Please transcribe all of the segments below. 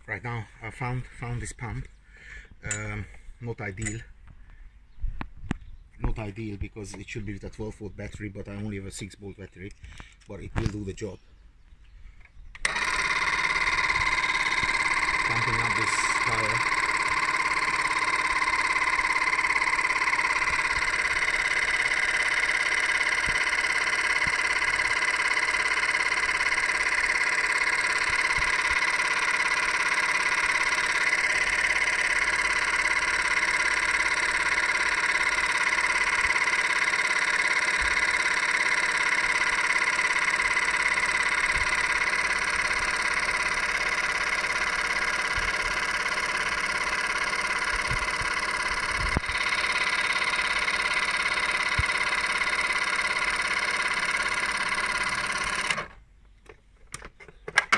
Right now I found this pump. Not ideal because it should be with a 12-volt battery, but I only have a 6-volt battery, but it will do the job. Pumping up this tire.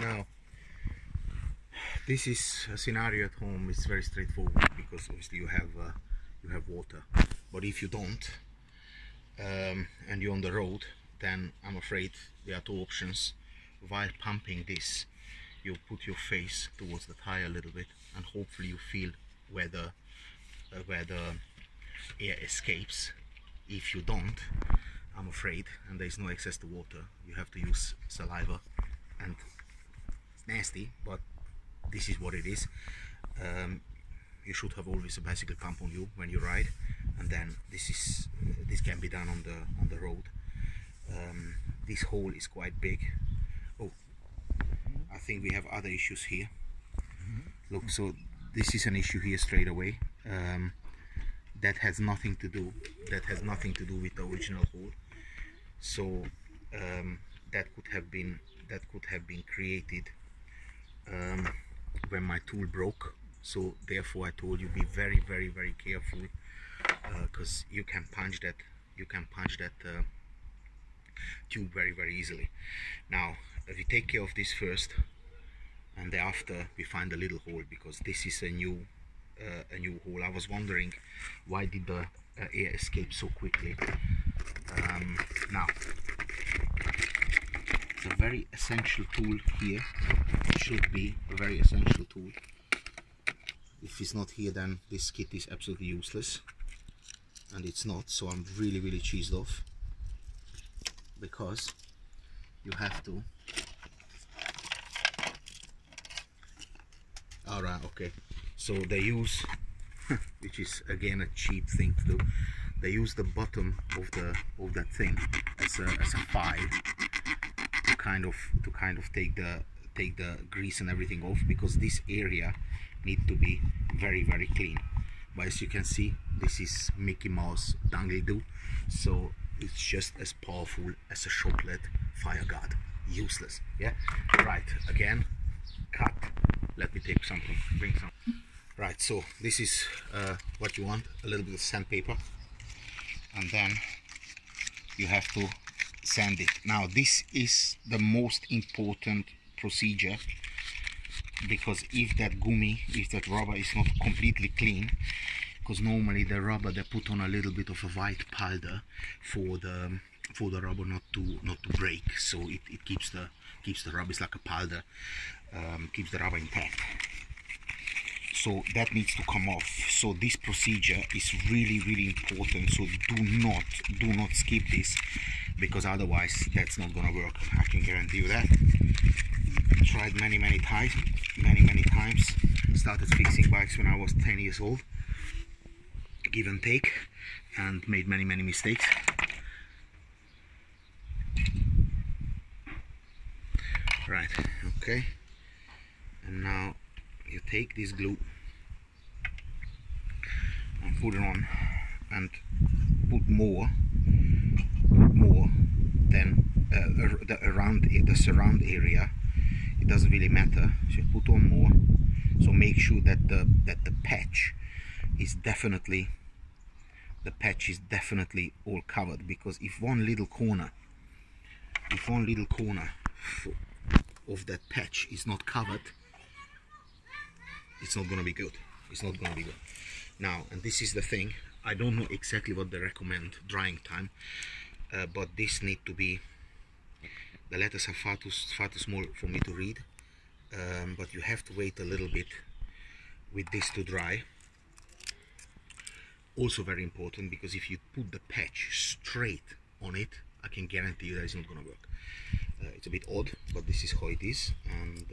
Now, this is a scenario at home. It's very straightforward because obviously you have water. But if you don't, and you're on the road, then I'm afraid there are two options. While pumping this, you put your face towards the tire a little bit, and hopefully you feel where the air escapes. If you don't, I'm afraid, and there's no access to water, you have to use saliva, and it's nasty, but this is what it is. You should have always a bicycle pump on you when you ride, and then this can be done on the road. This hole is quite big. Oh, I think we have other issues here. Look, so this is an issue here straight away. That has nothing to do with the original hole. So that could have been created when my tool broke. So therefore I told you, be very careful, because you can punch that tube very easily. Now if you take care of this first, and thereafter we find a little hole, because this is a new hole. I was wondering, why did the air escape so quickly? Now, the very essential tool here should be a very essential tool. If it's not here, then this kit is absolutely useless, and it's not. So I'm really cheesed off, because you have to. Alright, okay. So they use, which is again a cheap thing to do, they use the bottom of that thing as a file to kind of take the grease and everything off, because this area needs to be very clean. But as you can see, this is Mickey Mouse dangle do, so it's just as powerful as a chocolate fire guard. Useless. Yeah, right, again, cut. Let me take something, bring some. Right, so this is what you want, a little bit of sandpaper, and then you have to sand it. Now this is the most important procedure, because if that rubber is not completely clean, because normally the rubber, they put on a little bit of a white powder for the rubber not to break, so it keeps the rubber, it's like a powder, keeps the rubber intact. So that needs to come off. So this procedure is really important, so do not skip this, because otherwise that's not gonna work. I can guarantee you that. Tried many times. Started fixing bikes when I was 10 years old, give and take, and made many mistakes. Right, okay, and now you take this glue and put it on, and put more than the surround area. It doesn't really matter, so you put on more. So make sure that the patch is definitely all covered, because if one little corner of that patch is not covered, it's not gonna be good. Now, and this is the thing, I don't know exactly what they recommend drying time, but this need to be, the letters are far too small for me to read. but you have to wait a little bit with this to dry. Also very important, because if you put the patch straight on it, I can guarantee you that it's not gonna work. It's a bit odd, but this is how it is. And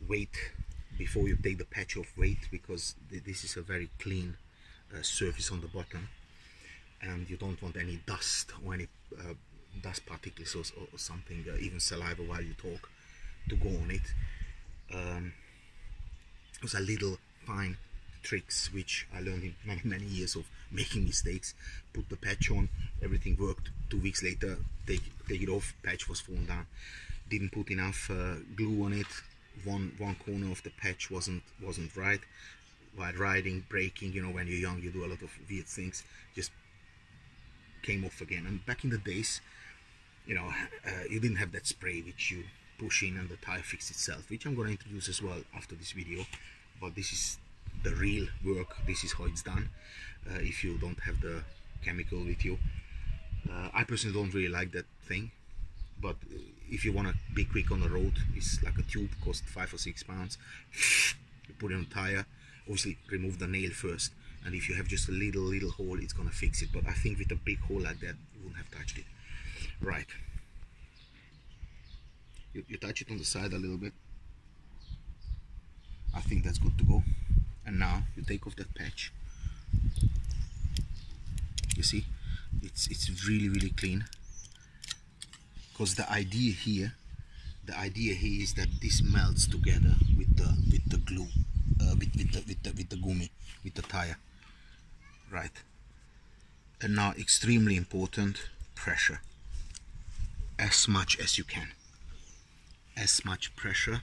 wait before you take the patch off, wait, because this is a very clean surface on the bottom, and you don't want any dust or any dust particles or something, even saliva while you talk, to go on it. There's a little fine tricks which I learned in many years of making mistakes. Put the patch on, everything worked. 2 weeks later, take it off, patch was fallen down. Didn't put enough glue on it. One corner of the patch wasn't right. While riding, braking, you know, when you're young, you do a lot of weird things. Just came off again. And back in the days, you know, you didn't have that spray which you push in and the tire fixes itself, which I'm going to introduce as well after this video. But this is the real work. This is how it's done if you don't have the chemical with you. I personally don't really like that thing, but if you want to be quick on the road, it's like a tube, costs £5 or £6. You put it on the tire, obviously remove the nail first, and if you have just a little hole, it's gonna fix it. But I think with a big hole like that, you wouldn't have touched it. Right, you touch it on the side a little bit. I think that's good to go. And now you take off that patch. You see, it's really clean. Because the idea here is that this melts together with the glue, with the gummy, with the tire, right? And now, extremely important, pressure. As much as you can. As much pressure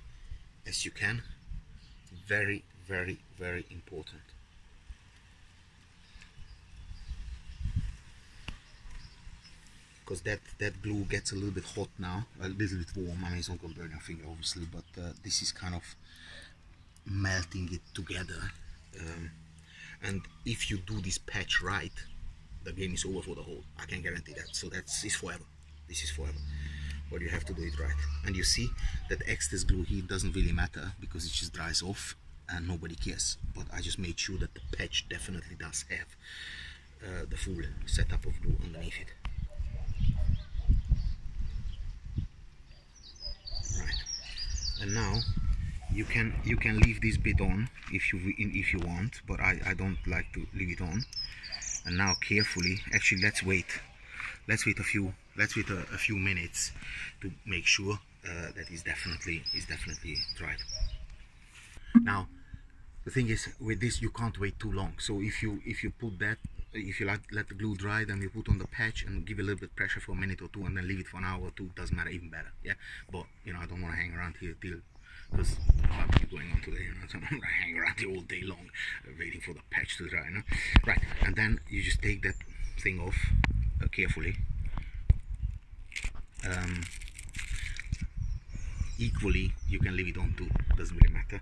as you can. Very important. Because that glue gets a little bit hot now, a little bit warm. I mean, it's not going to burn your finger, obviously, but this is kind of melting it together. And if you do this patch right, the game is over for the hole. I can guarantee that. So it's forever. This is forever. But you have to do it right. And you see that excess glue here doesn't really matter, because it just dries off and nobody cares. But I just made sure that the patch definitely does have the full setup of glue underneath it. And now you can leave this bit on if you want, but I don't like to leave it on. And now carefully, actually let's wait a few minutes to make sure that is definitely dried. Now the thing is, with this you can't wait too long. So if you put that, if you let the glue dry, then you put on the patch and give a little bit pressure for a minute or two, and then leave it for an hour or two, doesn't matter, even better. Yeah, but you know, I don't want to hang around here till, because what's going on today, you know, so I'm not hang around here all day long waiting for the patch to dry, you know? Right, and then you just take that thing off carefully. Equally, you can leave it on too, doesn't really matter.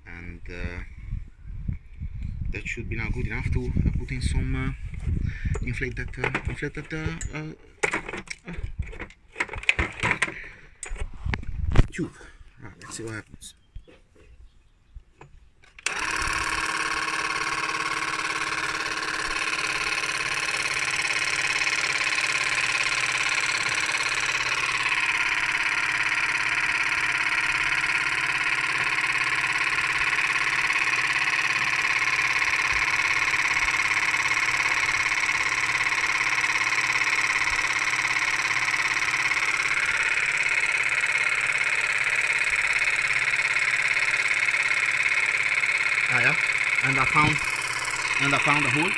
And that should be now good enough to put in some inflate that tube. Right, let's see what happens. Yeah, and I found a hole.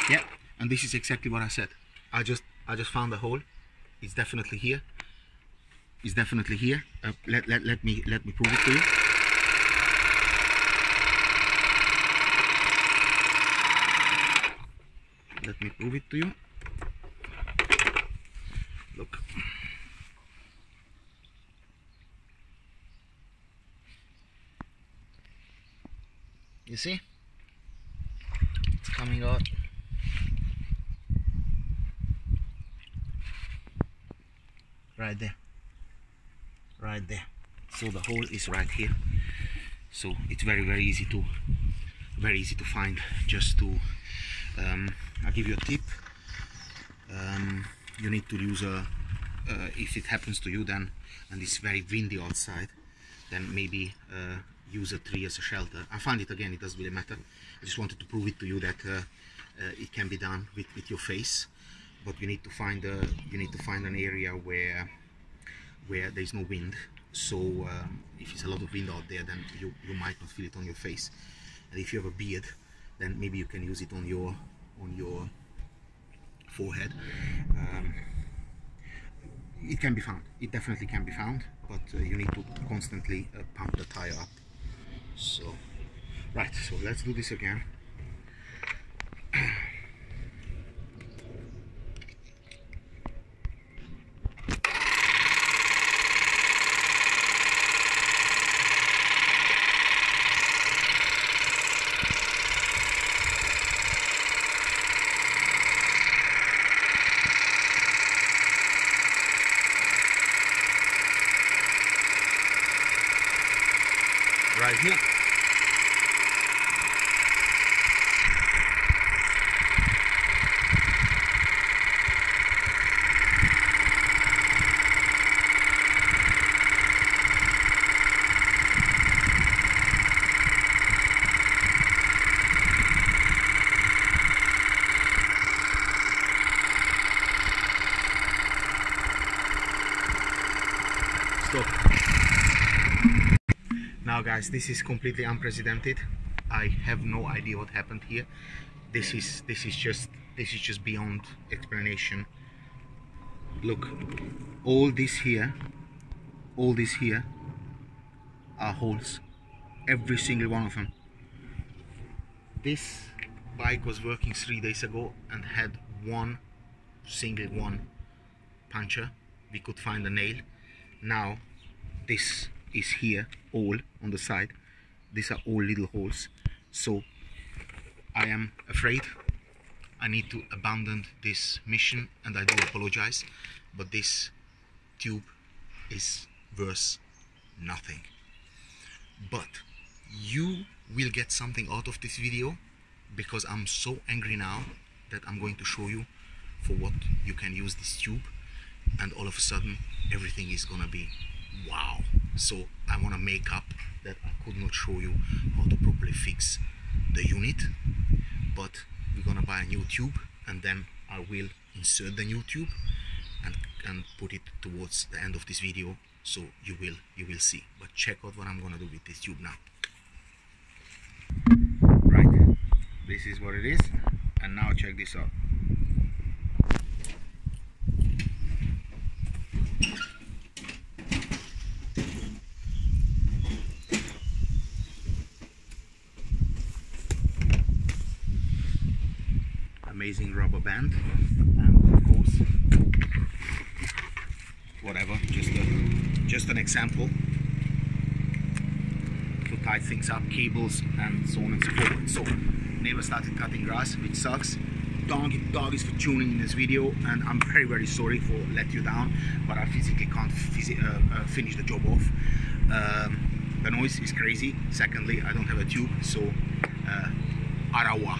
Yeah, and this is exactly what I said. I just found a hole. It's definitely here. It's definitely here. Let me prove it to you. Let me prove it to you. Look. You see? It's coming out. right there, right there. So the hole is right here, so it's very easy to find. Just to I'll give you a tip. You need to use a if it happens to you then, and it's very windy outside, then maybe use a tree as a shelter. I find it, again, it doesn't really matter. I just wanted to prove it to you that it can be done with your face, but you need to find an area where there is no wind. So if it's a lot of wind out there, then you might not feel it on your face. And if you have a beard, then maybe you can use it on your forehead. It can be found, it definitely can be found, but you need to constantly pump the tire up. So right, so let's do this again. Right here. Stop. Now guys, this is completely unprecedented. I have no idea what happened here. This is just beyond explanation. Look, all this here are holes, every single one of them. This bike was working 3 days ago and had one single puncture. We could find a nail. Now this is here, all on the side. These are all little holes. So I am afraid I need to abandon this mission, and I do apologize, but this tube is worth nothing. But you will get something out of this video, because I'm so angry now that I'm going to show you for what you can use this tube, and all of a sudden everything is gonna be wow. So I want to make up that I could not show you how to properly fix the unit, but we're gonna buy a new tube, and then I will insert the new tube and put it towards the end of this video, so you will see. But check out what I'm gonna do with this tube now. Right, this is what it is, and now check this out. Amazing rubber band, and of course, whatever, just an example to tie things up, cables and so on and so forth. So neighbor started cutting grass, which sucks. Dog is for tuning in this video, and I'm very sorry for let you down, but I physically can't finish the job off. The noise is crazy. Secondly, I don't have a tube, so arawa.